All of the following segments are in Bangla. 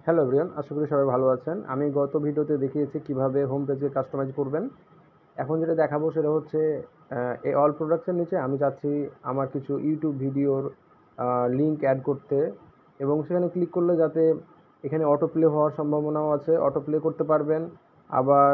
হ্যালো এভরিওয়ান, আশা করি সবাই ভালো আছেন। আমি গত ভিডিওতে দেখিয়েছি কিভাবে হোম পেজে কাস্টমাইজ করবেন। এখন যেটা দেখাবো সেটা হচ্ছে এই অল প্রোডাক্টসের নিচে আমি চাচ্ছি আমার কিছু ইউটিউব ভিডিওর লিঙ্ক অ্যাড করতে, এবং সেখানে ক্লিক করলে যাতে এখানে অটো প্লে হওয়ার সম্ভাবনাও আছে, অটো প্লে করতে পারবেন। আবার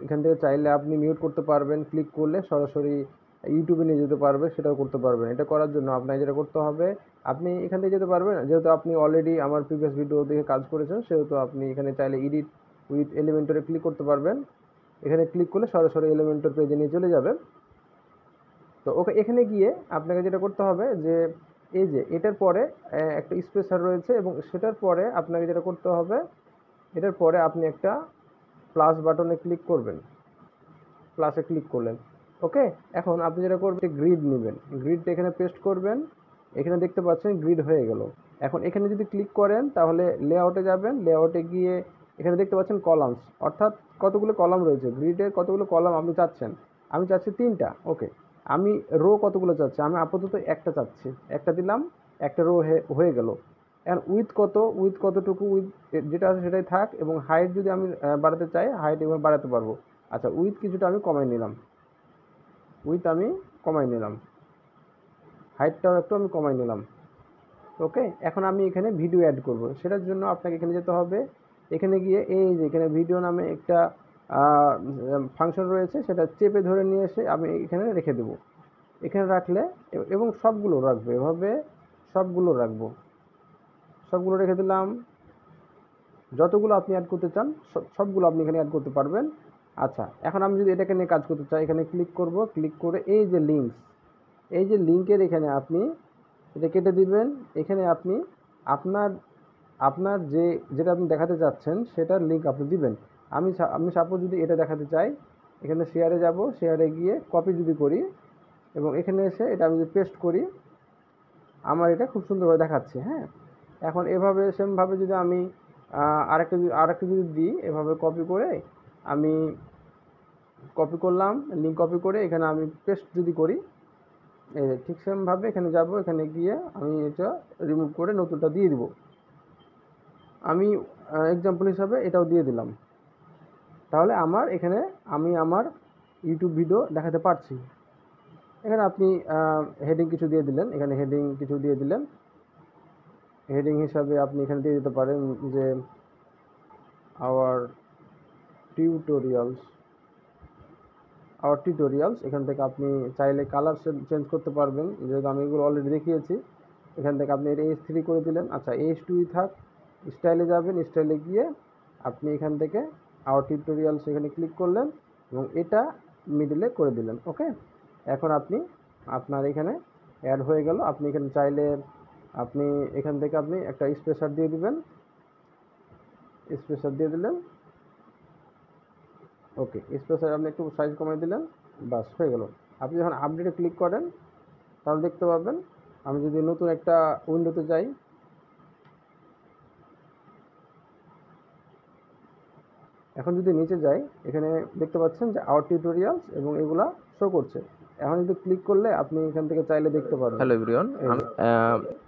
এখান থেকে চাইলে আপনি মিউট করতে পারবেন, ক্লিক করলে সরাসরি ইউটিউবে নিয়ে যেতে পারবে, সেটাও করতে পারবেন। এটা করার জন্য আপনাকে যেটা করতে হবে, আপনি এখান থেকে যেতে পারবেন, যেহেতু আপনি অলরেডি আমার প্রিভিয়াস ভিডিও দেখে কাজ করেছেন, সেহেতু আপনি এখানে চাইলে এডিট উইথ এলিমেন্টরে ক্লিক করতে পারবেন। এখানে ক্লিক করলে সরাসরি এলিমেন্টর পেজে নিয়ে চলে যাবে। তো ওকে, এখানে গিয়ে আপনাকে যেটা করতে হবে যে এই যে এটার পরে একটা স্পেসার রয়েছে, এবং সেটার পরে আপনাকে যেটা করতে হবে, এটার পরে আপনি একটা প্লাস বাটনে ক্লিক করবেন। প্লাসে ক্লিক করলেন, ওকে। এখন আপনি যেটা করবেন, গ্রিড নেবেন, গ্রিডটা এখানে পেস্ট করবেন। এখানে দেখতে পাচ্ছেন গ্রিড হয়ে গেল। এখন এখানে যদি ক্লিক করেন তাহলে লেআউটে যাবেন, লেআউটে গিয়ে এখানে দেখতে পাচ্ছেন কলামস, অর্থাৎ কতগুলো কলাম রয়েছে, গ্রিডের কতগুলো কলাম আপনি চাচ্ছেন। আমি চাচ্ছি 3টা, ওকে। আমি রো কতগুলো চাচ্ছি, আমি আপাতত একটা চাচ্ছি, একটা দিলাম, একটা রো হয়ে গেল। এখন উইথ কত, উইথ কতটুকু, উইথ যেটা আছে সেটাই থাক, এবং হাইট যদি আমি বাড়াতে চাই হাইট এভাবে বাড়াতে পারবো। আচ্ছা, উইথ কিছুটা আমি কমাই নিলাম, উইথ আমি কমাই নিলাম, হাইটটাও একটু আমি কমাই নিলাম, ওকে। এখন আমি এখানে ভিডিও অ্যাড করব, সেটার জন্য আপনাকে এখানে যেতে হবে। এখানে গিয়ে এই যে এখানে ভিডিও নামে একটা ফাংশন রয়েছে, সেটা চেপে ধরে নিয়ে এসে আমি এখানে রেখে দেব। এখানে রাখলে এবং সবগুলো রাখবো, এভাবে সবগুলো রাখবো, সবগুলো রেখে দিলাম। যতগুলো আপনি অ্যাড করতে চান সবগুলো আপনি এখানে অ্যাড করতে পারবেন। আচ্ছা, এখন আমি যদি এটাকে নিয়ে কাজ করতে চাই, এখানে ক্লিক করব, ক্লিক করে এই যে লিঙ্কস, এই যে লিঙ্কের এখানে আপনি এটা কেটে দিবেন। এখানে আপনি আপনার আপনার যেটা আপনি দেখাতে চাচ্ছেন সেটার লিঙ্ক আপনি দিবেন। আমি সাপোজ যদি এটা দেখাতে চাই, এখানে শেয়ারে যাব, শেয়ারে গিয়ে কপি যদি করি এবং এখানে এসে এটা আমি যদি পেস্ট করি, আমার এটা খুব সুন্দরভাবে দেখাচ্ছে, হ্যাঁ। এখন এভাবে সেমভাবে যদি আমি আরেকটা যদি দিই, এভাবে কপি করে আমি কপি করলাম, লিঙ্ক কপি করে এখানে আমি পেস্ট যদি করি, এই ঠিক সেমভাবে এখানে যাব, এখানে গিয়ে আমি এটা রিমুভ করে নতুনটা দিয়ে দিব। আমি এক্সাম্পল হিসাবে এটাও দিয়ে দিলাম। তাহলে আমি আমার ইউটিউব ভিডিও দেখাতে পারছি। এখানে আপনি হেডিং কিছু দিয়ে দিলেন, এখানে হেডিং কিছু দিয়ে দিলেন। হেডিং হিসাবে আপনি এখানে দিয়ে দিতে পারেন যে আওয়ার টিউটোরিয়ালস। এখান থেকে আপনি চাইলে কালার চেঞ্জ করতে পারবেন, যেহেতু আমি এগুলো অলরেডি দেখিয়েছি। এখান থেকে আপনি এটা H3 করে দিলেন। আচ্ছা, H2 থাক, স্টাইলে যাবেন, স্টাইলে গিয়ে আপনি এখান থেকে আওয়ার টিউটোরিয়ালস এখানে ক্লিক করলেন এবং এটা মিডলে করে দিলেন, ওকে। এখন আপনার এখানে অ্যাড হয়ে গেল। আপনি এখানে চাইলে আপনি এখান থেকে আপনি একটা স্পেসার দিয়ে দিবেন, স্পেসার দিয়ে দিলেন, ওকে। স্পেসার আপনি একটু সাইজ কমাই দিলেন, বাস হয়ে গেল। আপনি যখন আপডেটে ক্লিক করেন তাহলে দেখতে পাবেন, আমি যদি নতুন একটা উইন্ডোতে যাই, এখন যদি নিচে যাই, এখানে দেখতে পাচ্ছেন যে আওয়ার টিউটোরিয়ালস এবং এগুলা শো করছে। এখন যদি ক্লিক করলে আপনি এখান থেকে চাইলে দেখতে পারবেন। হ্যালো এভরিওয়ান,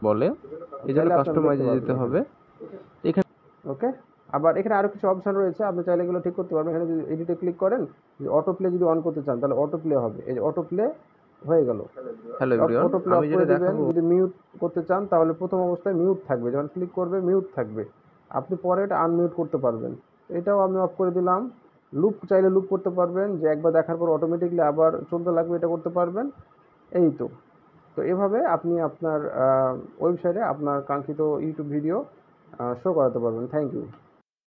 বলে এই জন্য কাস্টমাইজে যেতে হবে এখানে, ওকে। আবার এখানে আরো কিছু অপশন রয়েছে, আপনি চাইলে এগুলো ঠিক করতে পারবেন। এখানে যদি এডিটে ক্লিক করেন, যে অটো প্লে যদি অন করতে চান তাহলে অটো প্লে হবে, এই যে অটো প্লে হয়ে গেল। Hello everyone, auto play of করে দিবেন। যদি মিউট করতে চান তাহলে প্রথম অবস্থায় মিউট থাকবে, যখন ক্লিক করবে মিউট থাকবে, আপনি পরে এটা আনমিউট করতে পারবেন। এটাও আমি অফ করে দিলাম। লুপ চাইলে লুপ করতে পারবেন, যে একবার দেখার পর অটোমেটিকলি আবার চলতে লাগবে, এটা করতে পারবেন। এই তো এভাবে আপনি আপনার ওয়েবসাইটে আপনার কাঙ্ক্ষিত ইউটিউব ভিডিও শো করাতে পারবেন। Thank you.